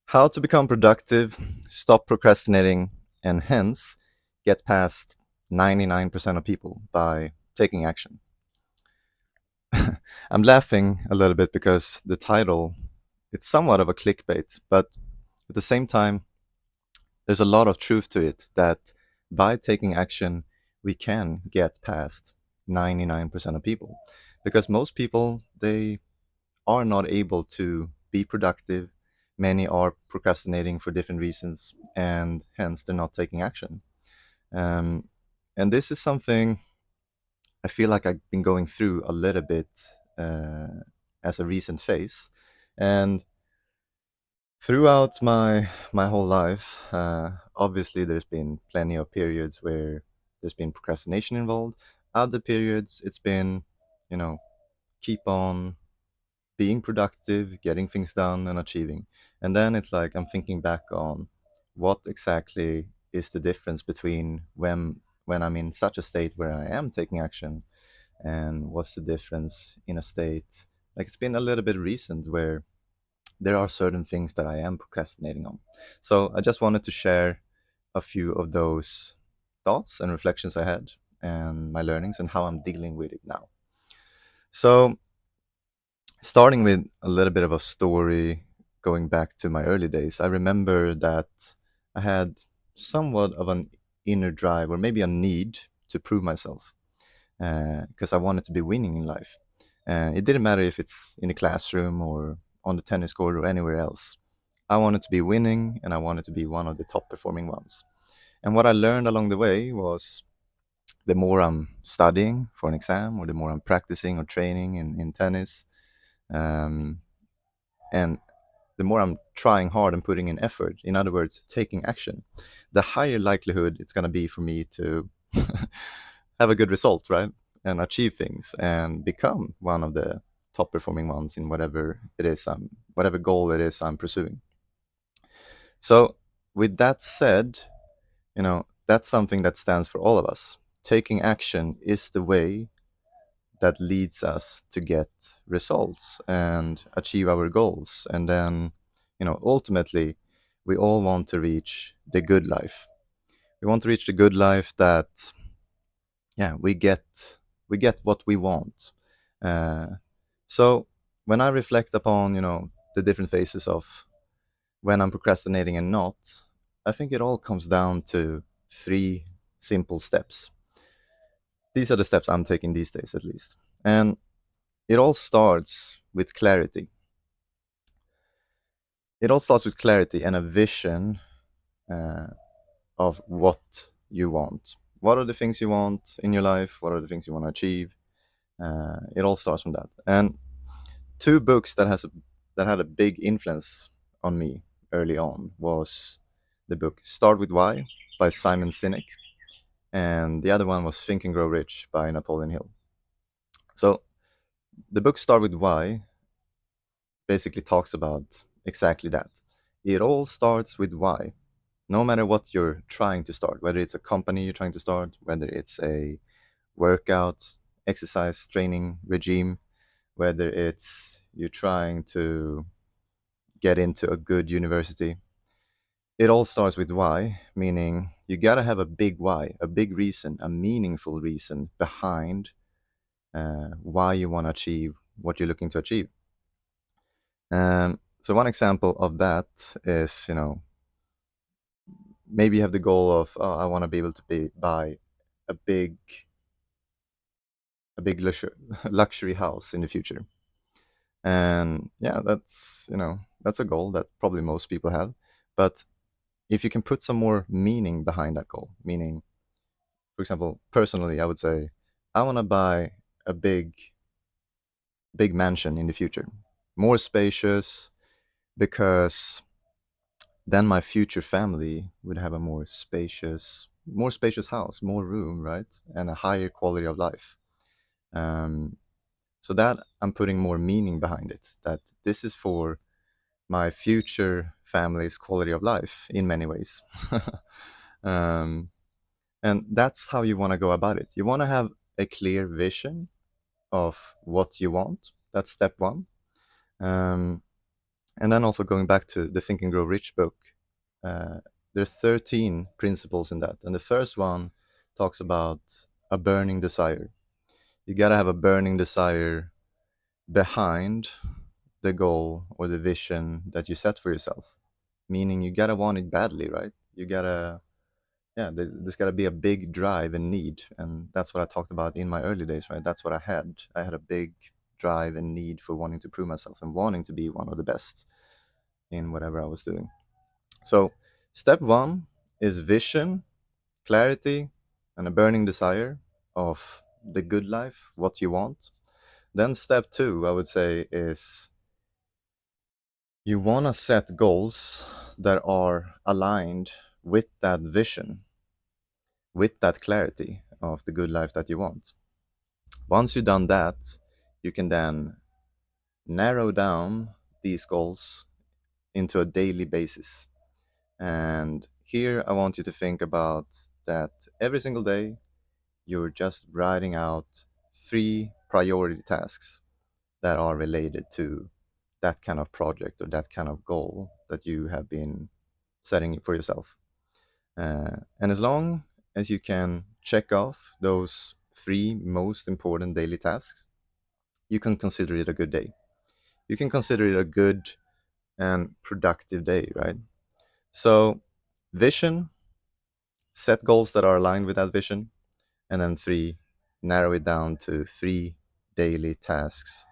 How to become productive, stop procrastinating, and hence get past 99% of people by taking action. I'm laughing a little bit because the title, it's somewhat of a clickbait, but at the same time, there's a lot of truth to it that by taking action, we can get past 99% of people. Because most people, they are not able to be productive. Many are procrastinating for different reasons, and hence they're not taking action. Um, and this is something I feel like I've been going through a little bit uh, as a recent phase. And throughout my whole life, obviously there's been plenty of periods where there's been procrastination involved. Other periods, it's been, you know, keep on being productive, getting things done, and achieving. And then it's like I'm thinking back on what exactly is the difference between when I'm in such a state where I am taking action, and what's the difference in a state like it's been a little bit recent where there are certain things that I am procrastinating on. So I just wanted to share a few of those thoughts and reflections I had and my learnings and how I'm dealing with it now. So starting with a little bit of a story going back to my early days, I remember that I had somewhat of an inner drive or maybe a need to prove myself because I wanted to be winning in life. It didn't matter if it's in the classroom or on the tennis court or anywhere else. I wanted to be winning and I wanted to be one of the top performing ones. And what I learned along the way was the more I'm studying for an exam or the more I'm practicing or training in tennis, um, and the more I'm trying hard and putting in effort, in other words, taking action, the higher likelihood it's going to be for me to have a good result, right? And achieve things and become one of the top performing ones in whatever it is, whatever goal it is I'm pursuing. So, with that said, that's something that stands for all of us. Taking action is the way that leads us to get results and achieve our goals. And then, ultimately, we all want to reach the good life. We want to reach the good life that, yeah, we get what we want. Uh, so when I reflect upon, the different phases of when I'm procrastinating and not, I think it all comes down to three simple steps. These are the steps I'm taking these days, at least. And it all starts with clarity. It all starts with clarity and a vision uh, of what you want. What are the things you want in your life? What are the things you want to achieve? It all starts from that. And two books that had a big influence on me early on was the book Start with Why by Simon Sinek, and the other one was Think and Grow Rich by Napoleon Hill. So the book Start with Why basically talks about exactly that. It all starts with why. No matter what you're trying to start, whether it's a company you're trying to start, whether it's a workout, exercise, training regime, whether it's you're trying to get into a good university, it all starts with why, meaning you gotta have a big why, a big reason, a meaningful reason behind why you want to achieve what you're looking to achieve. So one example of that is, maybe you have the goal of, oh, I want to be able to buy a big, luxury house in the future. And yeah, that's a goal that probably most people have. But if you can put some more meaning behind that goal, meaning, for example, personally, I would say, I want to buy a big mansion in the future, more spacious, because then my future family would have a more spacious house, more room, right, and a higher quality of life. Um, so that I'm putting more meaning behind it. That this is for my future family's quality of life in many ways. um, and that's how you want to go about it. You want to have a clear vision of what you want. That's step one. Um, And then also going back to the Think and Grow Rich book, uh, there's 13 principles in that. And the first one talks about a burning desire. You got to have a burning desire behind the goal or the vision that you set for yourself. Meaning you got to want it badly, right? You got to, yeah, there's got to be a big drive and need. And that's what I talked about in my early days, right? That's what I had. I had a big drive and need for wanting to prove myself and wanting to be one of the best in whatever I was doing. So, step one is vision, clarity, and a burning desire of the good life, what you want. Then, step two, I would say, is you want to set goals that are aligned with that vision, with that clarity of the good life that you want. Once you've done that, you can then narrow down these goals into a daily basis. And here I want you to think about that every single day you're just writing out 3 priority tasks that are related to that kind of project or that kind of goal that you have been setting for yourself. And as long as you can check off those 3 most important daily tasks, you can consider it a good day. You can consider it a good and productive day, right? So, vision, set goals that are aligned with that vision, and then 3, narrow it down to 3 daily tasks,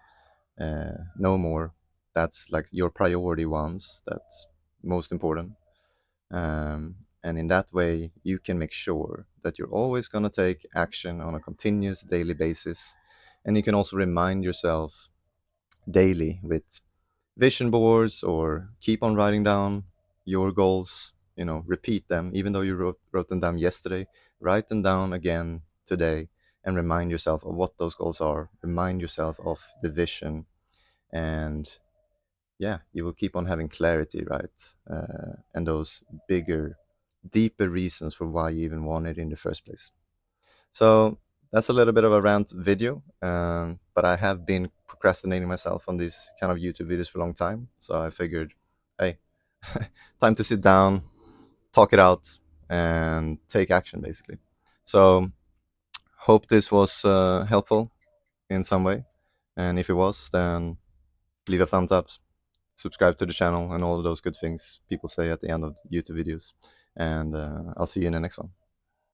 no more. That's like your priority ones, that's most important. And in that way, you can make sure that you're always going to take action on a continuous daily basis. And you can also remind yourself daily with vision boards or keep on writing down your goals, repeat them, even though you wrote them down yesterday, write them down again today and remind yourself of what those goals are, remind yourself of the vision, and yeah, you will keep on having clarity, right? And those bigger, deeper reasons for why you even want it in the first place. So that's a little bit of a rant video, but I have been procrastinating myself on these kind of YouTube videos for a long time. So I figured, hey, time to sit down, talk it out, and take action, basically. So hope this was helpful in some way. And if it was, then leave a thumbs up, subscribe to the channel, and all of those good things people say at the end of YouTube videos. And I'll see you in the next one.